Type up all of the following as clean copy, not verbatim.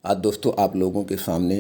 आज दोस्तों आप लोगों के सामने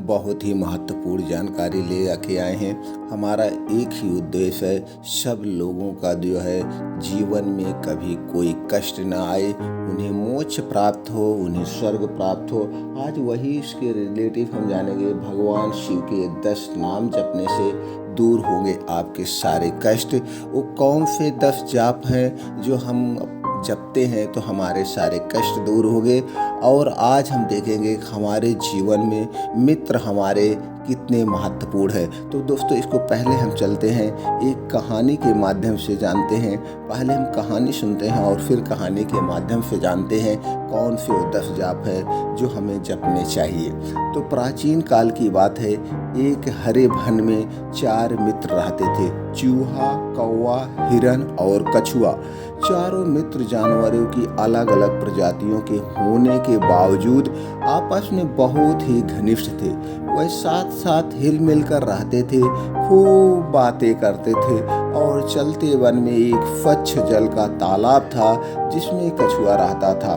बहुत ही महत्वपूर्ण जानकारी ले आके आए हैं। हमारा एक ही उद्देश्य है, सब लोगों का जो है जीवन में कभी कोई कष्ट ना आए, उन्हें मोक्ष प्राप्त हो, उन्हें स्वर्ग प्राप्त हो। आज वही इसके रिलेटिव हम जानेंगे। भगवान शिव के 10 नाम जपने से दूर होंगे आपके सारे कष्ट। वो कौन से 10 जाप हैं जो हम जपते हैं तो हमारे सारे कष्ट दूर होंगे। और आज हम देखेंगे हमारे जीवन में मित्र हमारे कितने महत्वपूर्ण है। तो दोस्तों इसको पहले हम चलते हैं एक कहानी के माध्यम से जानते हैं। पहले हम कहानी सुनते हैं और फिर कहानी के माध्यम से जानते हैं कौन से वो 10 जाप है जो हमें जपने चाहिए। तो प्राचीन काल की बात है, एक हरे वन में 4 मित्र रहते थे, चूहा, कौवा, हिरन और कछुआ। चारों मित्र जानवरों की अलग अलग प्रजातियों के होने के बावजूद आपस में बहुत ही घनिष्ठ थे। वह साथ साथ हिल मिल कर रहते थे, खूब बातें करते थे। और चलते वन में एक स्वच्छ जल का तालाब था जिसमें कछुआ रहता था।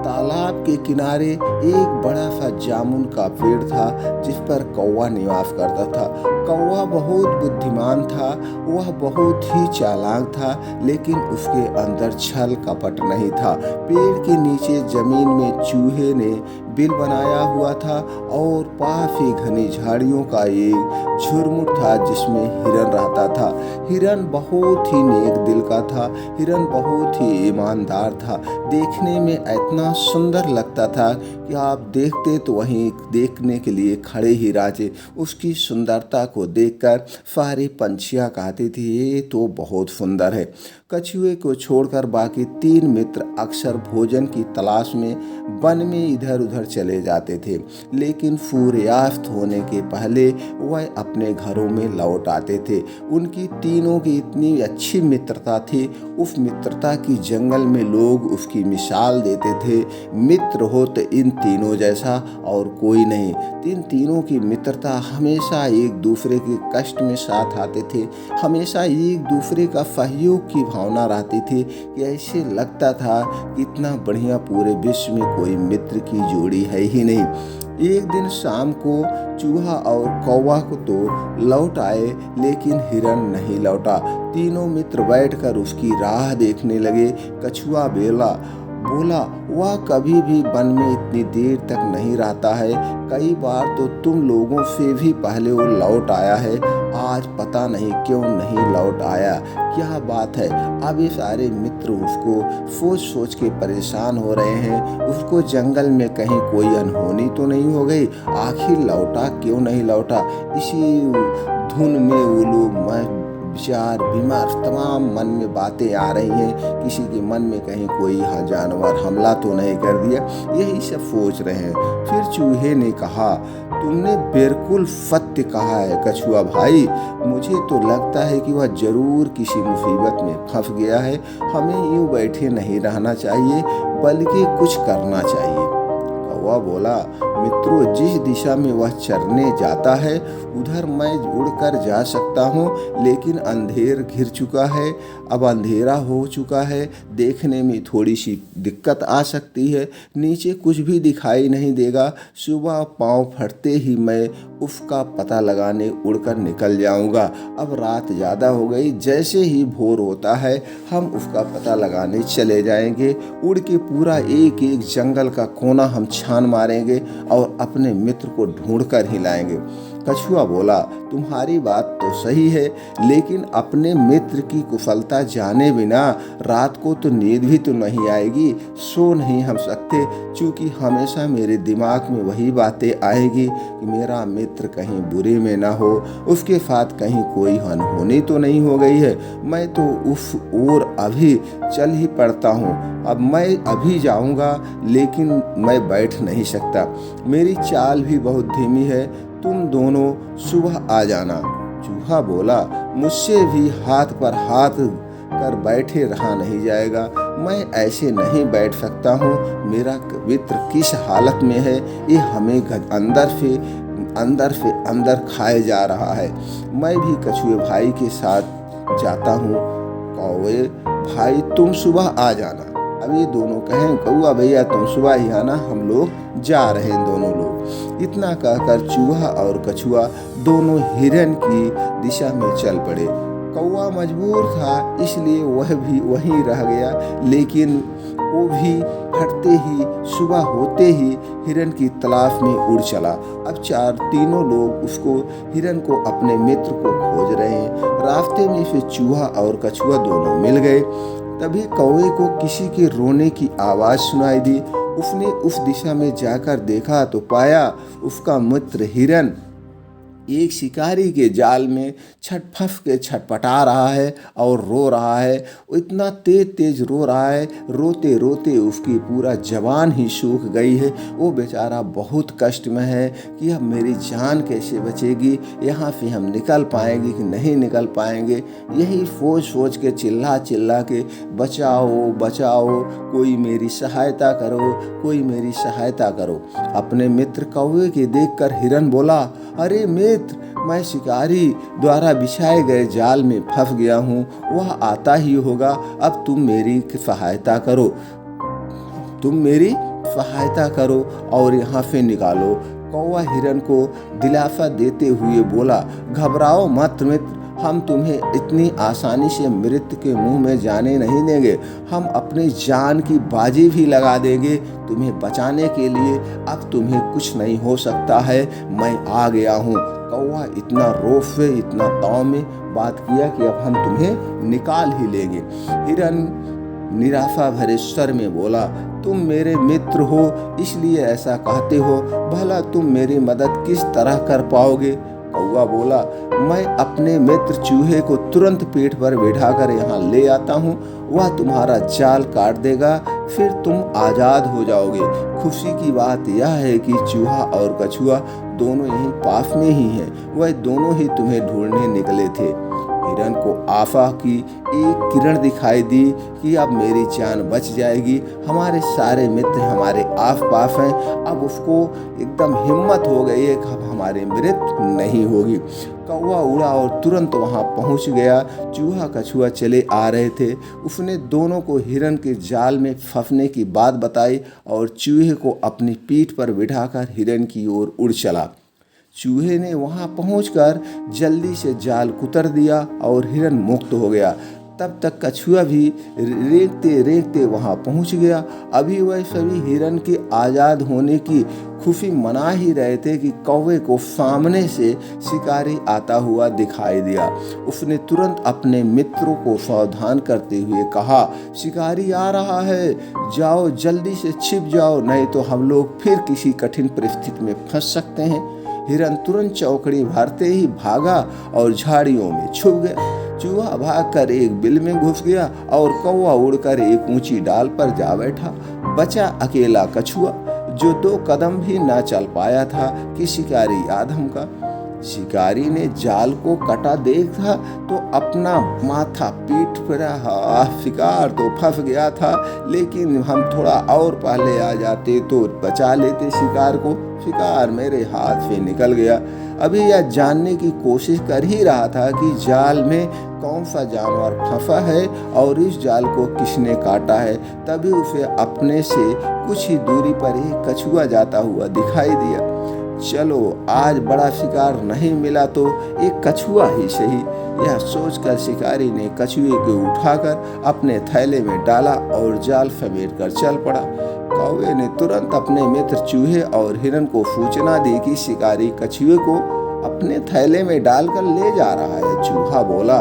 तालाब के किनारे एक बड़ा सा जामुन का पेड़ था जिस पर कौवा निवास करता था। कौवा बहुत बुद्धिमान था, वह बहुत ही चालाक था, लेकिन उसके अंदर छल कपट नहीं था। पेड़ के नीचे जमीन में चूहे ने बिल बनाया हुआ था और पास ही घनी झाड़ियों का एक झुरमुट था जिसमें हिरन रहता था। हिरन बहुत ही नेक दिल का था, हिरन बहुत ही ईमानदार था। देखने में इतना सुंदर लगता था कि आप देखते तो वहीं देखने के लिए खड़े ही राजे। उसकी सुंदरता को देखकर सारे पंछियां कहते थे ये तो बहुत सुंदर है। कछुए को छोड़कर बाकी 3 मित्र अक्सर भोजन की तलाश में वन में इधर उधर चले जाते थे, लेकिन सूर्यास्त होने के पहले वह अपने घरों में लौट आते थे। उनकी तीनों की इतनी अच्छी मित्रता थी, उस मित्रता की जंगल में लोग उसकी मिसाल देते थे, मित्र हो तो इन तीनों जैसा और कोई नहीं। तीनों की मित्रता हमेशा एक दूसरे के कष्ट में साथ आते थे, हमेशा एक दूसरे का सहयोग की भावना रहती थी कि ऐसे लगता था कि इतना बढ़िया पूरे विश्व में कोई मित्र की जोड़ी है ही नहीं। एक दिन शाम को चूहा और कौवा को तो लौट आए, लेकिन हिरन नहीं लौटा। तीनों मित्र बैठकर उसकी राह देखने लगे। कछुआ बोला वह कभी भी वन में इतनी देर तक नहीं रहता है, कई बार तो तुम लोगों से भी पहले वो लौट आया है, आज पता नहीं क्यों नहीं लौट आया, क्या बात है। अब ये सारे मित्र उसको सोच सोच के परेशान हो रहे हैं, उसको जंगल में कहीं कोई अनहोनी तो नहीं हो गई, आखिर लौटा क्यों नहीं लौटा। इसी धुन में वो लोग विचार बीमार तमाम मन में बातें आ रही हैं, किसी के मन में कहीं कोई जानवर हमला तो नहीं कर दिया, यही सब सोच रहे हैं। फिर चूहे ने कहा, तुमने बिल्कुल सत्य कहा है कछुआ भाई, मुझे तो लगता है कि वह जरूर किसी मुसीबत में फंस गया है, हमें यूं बैठे नहीं रहना चाहिए बल्कि कुछ करना चाहिए। कौवा बोला, मित्रों जिस दिशा में वह चरने जाता है उधर मैं उड़कर जा सकता हूँ, लेकिन अंधेर घिर चुका है, अब अंधेरा हो चुका है, देखने में थोड़ी सी दिक्कत आ सकती है, नीचे कुछ भी दिखाई नहीं देगा, सुबह पाँव फटते ही मैं उसका पता लगाने उड़कर निकल जाऊंगा। अब रात ज़्यादा हो गई, जैसे ही भोर होता है हम उसका पता लगाने चले जाएंगे, उड़ के पूरा एक एक जंगल का कोना हम छान मारेंगे और अपने मित्र को ढूंढ कर ही लाएंगे। कछुआ बोला, तुम्हारी बात तो सही है, लेकिन अपने मित्र की कुशलता जाने बिना रात को तो नींद भी तो नहीं आएगी, सो नहीं हम सकते, क्योंकि हमेशा मेरे दिमाग में वही बातें आएगी कि मेरा मित्र कहीं बुरे में ना हो, उसके साथ कहीं कोई अनहोनी तो नहीं हो गई है। मैं तो उस ओर अभी चल ही पड़ता हूँ, अब मैं अभी जाऊँगा, लेकिन मैं बैठ नहीं सकता, मेरी चाल भी बहुत धीमी है, तुम दोनों सुबह आ जाना। चूहा बोला, मुझसे भी हाथ पर हाथ कर बैठे रहा नहीं जाएगा, मैं ऐसे नहीं बैठ सकता हूँ, मेरा मित्र किस हालत में है ये हमें अंदर से अंदर खाए जा रहा है। मैं भी कछुए भाई के साथ जाता हूँ। कौवे भाई तुम सुबह आ जाना, अब ये दोनों कहें कौआ भैया तुम सुबह ही आना, हम लोग जा रहे हैं दोनों लोग। इतना कहकर चूहा और कछुआ दोनों हिरन की दिशा में चल पड़े। कौआ मजबूर था इसलिए वह भी वहीं रह गया, लेकिन वो भी फटते ही सुबह होते ही हिरन की तलाश में उड़ चला। अब तीनों लोग उसको हिरन को अपने मित्र को खोज रहे हैं। रास्ते में फिर चूहा और कछुआ दोनों मिल गए। तभी कौवे को किसी के रोने की आवाज़ सुनाई दी। उसने उस दिशा में जाकर देखा तो पाया उसका मित्र हिरन एक शिकारी के जाल में छटफस के छटपटा रहा है और रो रहा है। वो इतना तेज तेज रो रहा है, रोते रोते उसकी पूरा जवान ही सूख गई है। वो बेचारा बहुत कष्ट में है कि अब मेरी जान कैसे बचेगी, यहाँ से हम निकल पाएंगे कि नहीं निकल पाएंगे। यही सोच के चिल्ला चिल्ला के बचाओ बचाओ, कोई मेरी सहायता करो, कोई मेरी सहायता करो। अपने मित्र कौवे के देखकर हिरन बोला, अरे मित्र, मैं शिकारी द्वारा बिछाए गए जाल में फंस गया हूँ, वह आता ही होगा। अब तुम मेरी सहायता करो, तुम मेरी सहायता करो और यहाँ से निकालो। कौवा हिरन को दिलासा देते हुए बोला, घबराओ मत मित्र, हम तुम्हें इतनी आसानी से मृत्यु के मुंह में जाने नहीं देंगे। हम अपनी जान की बाजी भी लगा देंगे तुम्हें बचाने के लिए। अब तुम्हें कुछ नहीं हो सकता है, मैं आ गया हूँ। कौवा इतना रोफ से इतना ताव में बात किया कि अब हम तुम्हें निकाल ही लेंगे। हिरन निराशा भरे स्वर में बोला, तुम मेरे मित्र हो इसलिए ऐसा कहते हो, भला तुम मेरी मदद किस तरह कर पाओगे? कौवा बोला, मैं अपने मित्र चूहे को तुरंत पेट पर बैठाकर यहाँ ले आता हूँ, वह तुम्हारा जाल काट देगा, फिर तुम आज़ाद हो जाओगे। खुशी की बात यह है कि चूहा और कछुआ दोनों यहीं पास में ही हैं, वह दोनों ही तुम्हें ढूंढने निकले थे। हिरन को आफा की एक किरण दिखाई दी कि अब मेरी जान बच जाएगी, हमारे सारे मित्र हमारे आस पास हैं। अब उसको एकदम हिम्मत हो गई है कि अब हमारी मृत्यु नहीं होगी। कौवा उड़ा और तुरंत वहां पहुंच गया। चूहा कछुआ चले आ रहे थे। उसने दोनों को हिरन के जाल में फंसने की बात बताई और चूहे को अपनी पीठ पर बिठाकर हिरन की ओर उड़ चला। चूहे ने वहां पहुंचकर जल्दी से जाल कुतर दिया और हिरन मुक्त हो गया। तब तक कछुआ भी रेंगते रेंगते वहां पहुंच गया। अभी वह सभी हिरन के आज़ाद होने की खुशी मना ही रहे थे कि कौवे को सामने से शिकारी आता हुआ दिखाई दिया। उसने तुरंत अपने मित्रों को सावधान करते हुए कहा, शिकारी आ रहा है, जाओ जल्दी से छिप जाओ, नहीं तो हम लोग फिर किसी कठिन परिस्थिति में फंस सकते हैं। हिरन तुरंत चौकड़ी भरते ही भागा और झाड़ियों में छुप गया। चूहा भागकर एक बिल में घुस गया और कौवा उड़कर एक ऊंची डाल पर जा बैठा। बचा अकेला कछुआ, जो 2 कदम भी ना चल पाया था कि शिकारी आधम का। शिकारी ने जाल को कटा देखा तो अपना माथा पीट पड़ा। शिकार तो फंस गया था, लेकिन हम थोड़ा और पहले आ जाते तो बचा लेते शिकार को। शिकार मेरे हाथ से निकल गया। अभी यह जानने की कोशिश कर ही रहा था कि जाल में कौन सा जानवर फंसा है और इस जाल को किसने काटा है। तभी उसे अपने से कुछ ही दूरी पर एक कछुआ जाता हुआ दिखाई दिया। चलो आज बड़ा शिकार नहीं मिला तो एक कछुआ ही सही, यह सोचकर शिकारी ने कछुए को उठाकर अपने थैले में डाला और जाल समेट कर चल पड़ा। कौवे ने तुरंत अपने मित्र चूहे और हिरन को सूचना दी कि शिकारी कछुए को अपने थैले में डालकर ले जा रहा है। चूहा बोला,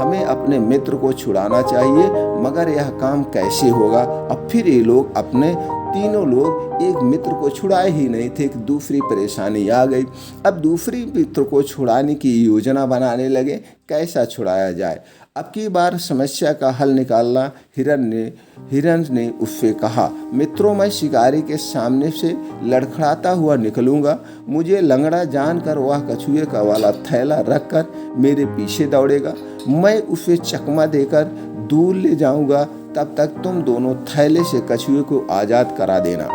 हमें अपने मित्र को छुड़ाना चाहिए, मगर यह काम कैसे होगा? अब फिर ये लोग अपने तीनों लोग एक मित्र को छुड़ाए ही नहीं थे कि दूसरी परेशानी आ गई। अब दूसरी मित्र को छुड़ाने की योजना बनाने लगे, कैसा छुड़ाया जाए। अब की बार समस्या का हल निकालना हिरन ने उससे कहा, मित्रों, मैं शिकारी के सामने से लड़खड़ाता हुआ निकलूंगा। मुझे लंगड़ा जानकर वह कछुए का वाला थैला रखकर मेरे पीछे दौड़ेगा। मैं उसे चकमा देकर दूर ले जाऊंगा, तब तक तुम दोनों थैले से कछुए को आज़ाद करा देना।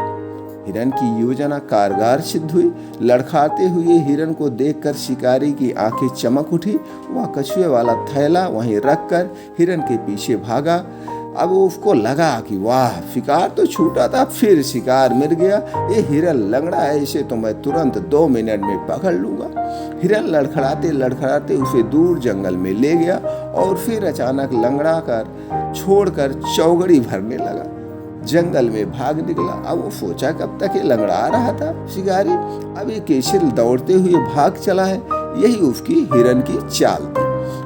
हिरन की योजना कारगर सिद्ध हुई। लड़खड़ाते हुए हिरन को देखकर शिकारी की आंखें चमक उठी। वह कछुए वाला थैला वहीं रखकर हिरन के पीछे भागा। अब उसको लगा कि वाह, शिकार तो छूटा था, फिर शिकार मिल गया। ये हिरन लंगड़ा है, इसे तो मैं तुरंत 2 मिनट में पकड़ लूँगा। हिरन लड़खड़ाते लड़खड़ाते उसे दूर जंगल में ले गया और फिर अचानक लंगड़ा कर छोड़कर चौगड़ी भरने लगा। जंगल में भाग निकला। अब वो सोचा कब तक ये लंगड़ा रहा था शिकारी, अब ये कैसे दौड़ते हुए भाग चला है। यही उसकी हिरन की चाल थी।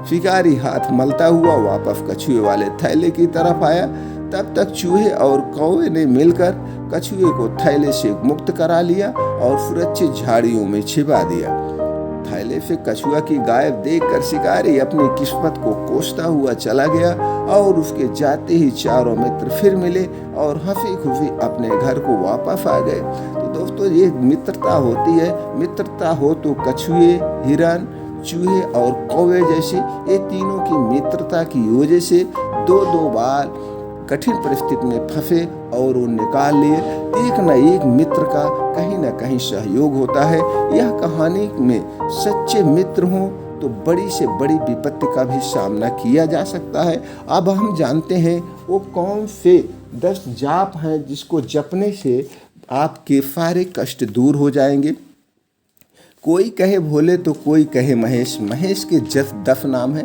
शिकारी हाथ मलता हुआ वापस कछुए वाले थैले की तरफ आया। तब तक चूहे और कौवे ने मिलकर कछुए को थैले से मुक्त करा लिया और सुरक्षित झाड़ियों में छिपा दिया। थैले से कछुआ की गायब देखकर शिकारी अपनी किस्मत को कोसता हुआ चला गया और उसके जाते ही चारों मित्र फिर मिले और हंसी खुशी अपने घर को वापस आ गए। तो दोस्तों, ये मित्रता होती है। मित्रता हो तो कछुए, हिरन, चूहे और कौवे जैसे ये तीनों की मित्रता की वजह से दो बार कठिन परिस्थिति में फंसे और वो निकाल लिए। एक न एक मित्र का कहीं न कहीं सहयोग होता है। यह कहानी में सच्चे मित्र हों तो बड़ी से बड़ी विपत्ति का भी सामना किया जा सकता है। अब हम जानते हैं वो कौन से 10 जाप हैं जिसको जपने से आपके सारे कष्ट दूर हो जाएंगे। कोई कहे भोले तो कोई कहे महेश। महेश के 10 नाम है,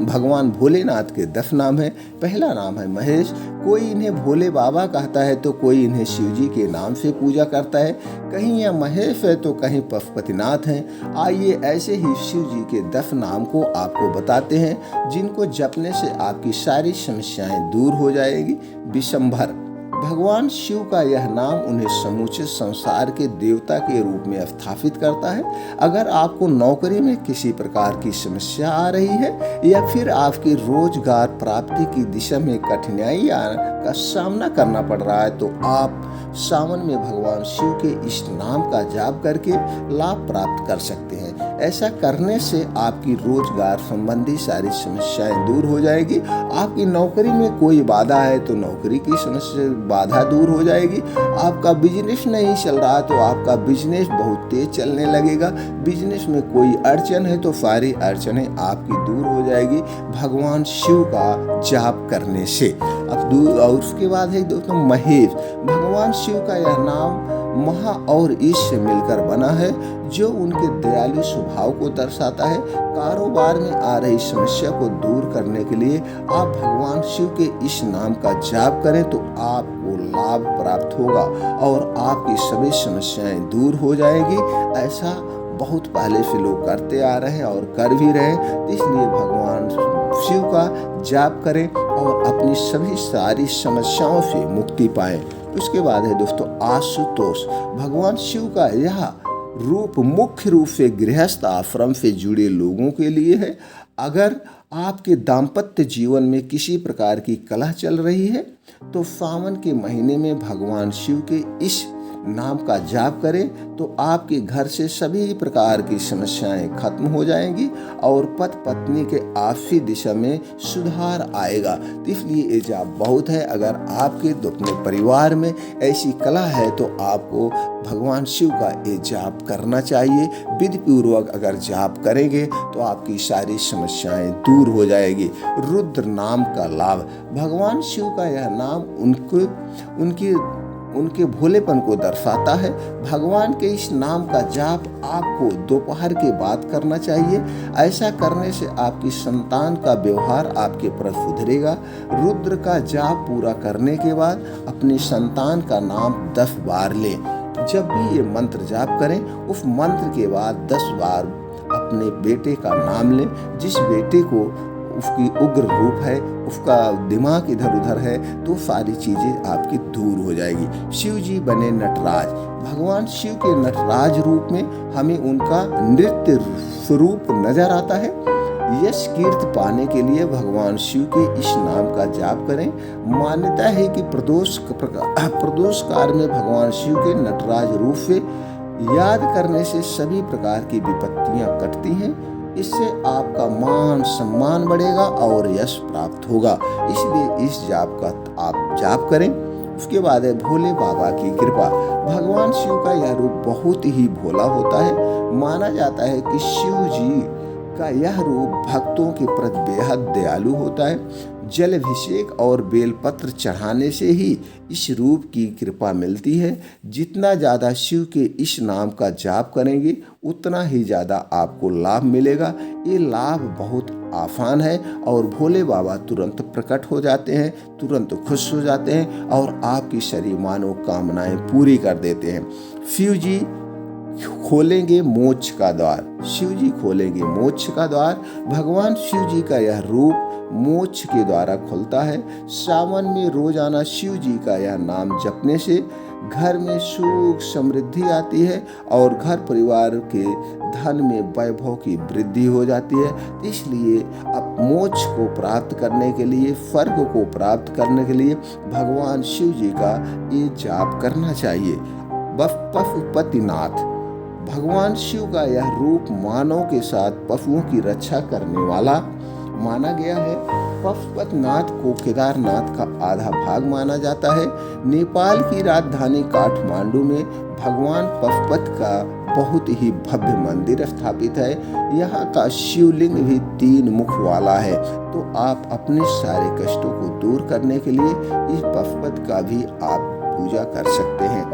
भगवान भोलेनाथ के 10 नाम है। पहला नाम है महेश। कोई इन्हें भोले बाबा कहता है तो कोई इन्हें शिव जी के नाम से पूजा करता है। कहीं यह महेश है तो कहीं पशुपतिनाथ हैं। आइए ऐसे ही शिव जी के 10 नाम को आपको बताते हैं जिनको जपने से आपकी सारी समस्याएं दूर हो जाएगी। विशंभर, भगवान शिव का यह नाम उन्हें समूचे संसार के देवता के रूप में स्थापित करता है। अगर आपको नौकरी में किसी प्रकार की समस्या आ रही है या फिर आपकी रोजगार प्राप्ति की दिशा में कठिनाई का सामना करना पड़ रहा है तो आप सावन में भगवान शिव के इस नाम का जाप करके लाभ प्राप्त कर सकते हैं। ऐसा करने से आपकी रोजगार संबंधी सारी समस्याएं दूर हो जाएगी। आपकी नौकरी में कोई बाधा है तो नौकरी की समस्या बाधा दूर हो जाएगी। आपका बिजनेस नहीं चल रहा तो आपका बिजनेस बहुत तेज चलने लगेगा। बिजनेस में कोई अड़चन है तो सारी अड़चनें आपकी दूर हो जाएगी भगवान शिव का जाप करने से। अब दूर, और उसके बाद है दोस्तों महेश। भगवान शिव का यह नाम महा और ईश से मिलकर बना है जो उनके दयालु स्वभाव को दर्शाता है। कारोबार में आ रही समस्या को दूर करने के लिए आप भगवान शिव के इस नाम का जाप करें तो आपको लाभ प्राप्त होगा और आपकी सभी समस्याएं दूर हो जाएगी। ऐसा बहुत पहले से लोग करते आ रहे हैं और कर भी रहे हैं। इसलिए भगवान शिव का जाप करें और अपनी सभी सारी समस्याओं से मुक्ति पाएं। उसके बाद है दोस्तों आशुतोष। भगवान शिव का यह रूप मुख्य रूप से गृहस्थ आश्रम से जुड़े लोगों के लिए है। अगर आपके दाम्पत्य जीवन में किसी प्रकार की कलह चल रही है तो सावन के महीने में भगवान शिव के इस नाम का जाप करें तो आपके घर से सभी प्रकार की समस्याएं खत्म हो जाएंगी और पति पत्नी के आपसी दिशा में सुधार आएगा। तो इसलिए ये जाप बहुत है। अगर आपके अपने परिवार में ऐसी कला है तो आपको भगवान शिव का ये जाप करना चाहिए। विधि पूर्वक अगर जाप करेंगे तो आपकी सारी समस्याएं दूर हो जाएगी। रुद्र नाम का लाभ। भगवान शिव का यह नाम उनके भोलेपन को दर्शाता है। भगवान के इस नाम का जाप आपको दोपहर के बाद करना चाहिए। ऐसा करने से आपकी संतान का व्यवहार आपके प्रति सुधरेगा। रुद्र का जाप पूरा करने के बाद अपनी संतान का नाम 10 बार लें। जब भी ये मंत्र जाप करें उस मंत्र के बाद 10 बार अपने बेटे का नाम लें। जिस बेटे को उसकी उग्र रूप है, उसका दिमाग इधर उधर है तो सारी चीज़ें आपकी दूर हो जाएगी। शिव जी बने नटराज। भगवान शिव के नटराज रूप में हमें उनका नृत्य स्वरूप नजर आता है। यश कीर्ति पाने के लिए भगवान शिव के इस नाम का जाप करें। मान्यता है कि प्रदोष काल में भगवान शिव के नटराज रूप से याद करने से सभी प्रकार की विपत्तियां कटती हैं। इससे आपका मान सम्मान बढ़ेगा और यश प्राप्त होगा। इसलिए इस जाप का आप जाप करें। उसके बाद है भोले बाबा की कृपा। भगवान शिव का यह रूप बहुत ही भोला होता है। माना जाता है कि शिव जी का यह रूप भक्तों के प्रति बेहद दयालु होता है। जलाभिषेक और बेलपत्र चढ़ाने से ही इस रूप की कृपा मिलती है। जितना ज़्यादा शिव के इस नाम का जाप करेंगे उतना ही ज़्यादा आपको लाभ मिलेगा। ये लाभ बहुत आसान है और भोले बाबा तुरंत प्रकट हो जाते हैं, तुरंत खुश हो जाते हैं और आपकी सारी मनोकामनाएं पूरी कर देते हैं। शिव जी खोलेंगे मोक्ष का द्वार, शिव जी खोलेंगे मोक्ष का द्वार। भगवान शिव जी का यह रूप मोक्ष के द्वारा खुलता है। सावन में रोजाना शिव जी का यह नाम जपने से घर में सुख समृद्धि आती है और घर परिवार के धन में वैभव की वृद्धि हो जाती है। इसलिए अब मोक्ष को प्राप्त करने के लिए, स्वर्ग को प्राप्त करने के लिए भगवान शिव जी का ये जाप करना चाहिए। पशुपतिनाथ, भगवान शिव का यह रूप मानव के साथ पशुओं की रक्षा करने वाला माना गया है। पशुपतिनाथ को केदारनाथ का आधा भाग माना जाता है। नेपाल की राजधानी काठमांडू में भगवान पशुपति का बहुत ही भव्य मंदिर स्थापित है। यहाँ का शिवलिंग भी 3 मुख वाला है। तो आप अपने सारे कष्टों को दूर करने के लिए इस पशुपति का भी आप पूजा कर सकते हैं।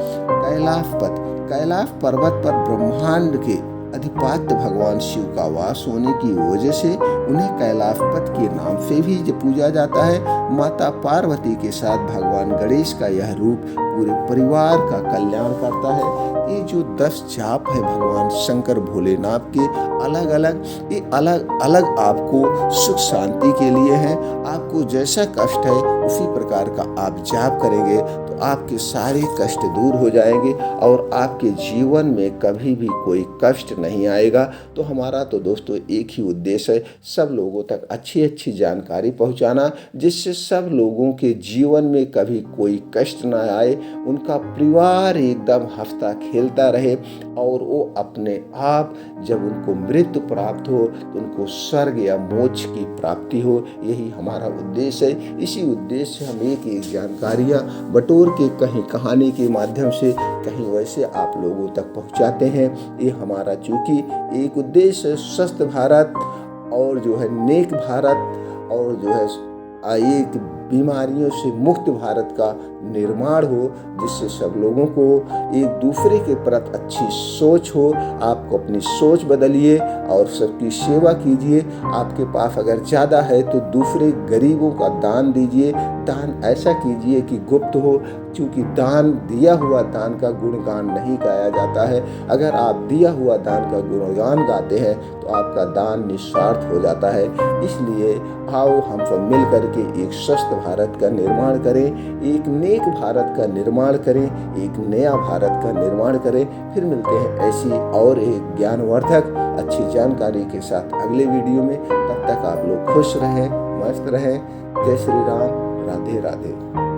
कैलाश पर्वत पर ब्रह्मांड के अधिपत्य भगवान शिव का वास होने की वजह से उन्हें कैलाशपति के नाम से भी पूजा जाता है। माता पार्वती के साथ भगवान गणेश का यह रूप पूरे परिवार का कल्याण करता है। ये जो 10 जाप है भगवान शंकर भोलेनाथ के अलग अलग आपको सुख शांति के लिए हैं। आपको जैसा कष्ट है उसी प्रकार का आप जाप करेंगे तो आपके सारे कष्ट दूर हो जाएंगे और आपके जीवन में कभी भी कोई कष्ट नहीं आएगा। तो हमारा तो दोस्तों एक ही उद्देश्य है, सब लोगों तक अच्छी जानकारी पहुंचाना, जिससे सब लोगों के जीवन में कभी कोई कष्ट ना आए, उनका परिवार एकदम हंसता खेलता रहे और वो अपने आप जब उनको मृत्यु प्राप्त हो तो उनको स्वर्ग या मोक्ष की प्राप्ति हो। यही हमारा उद्देश्य है। इसी उद्देश्य से हम एक जानकारियाँ बटोर के कहीं कहानी के माध्यम से कहीं वैसे आप लोगों तक पहुंचाते हैं। ये हमारा चूंकि एक उद्देश्य है, स्वस्थ भारत और जो है नेक भारत और जो है एक बीमारियों से मुक्त भारत का निर्माण हो, जिससे सब लोगों को एक दूसरे के प्रति अच्छी सोच हो। आपको अपनी सोच बदलिए और सबकी सेवा कीजिए। आपके पास अगर ज़्यादा है तो दूसरे गरीबों का दान दीजिए। दान ऐसा कीजिए कि गुप्त हो, क्योंकि दिया हुआ दान का गुणगान नहीं गाया जाता है। अगर आप दिया हुआ दान का गुणगान गाते हैं तो आपका दान निस्वार्थ हो जाता है। इसलिए आओ हम सब मिल करके एक स्वस्थ भारत का निर्माण करें, एक नेक भारत का निर्माण करें, एक नया भारत का निर्माण करें। फिर मिलते हैं ऐसी और एक ज्ञानवर्धक अच्छी जानकारी के साथ अगले वीडियो में। तब तक आप लोग खुश रहें, मस्त रहें। जय श्री राम, राधे राधे।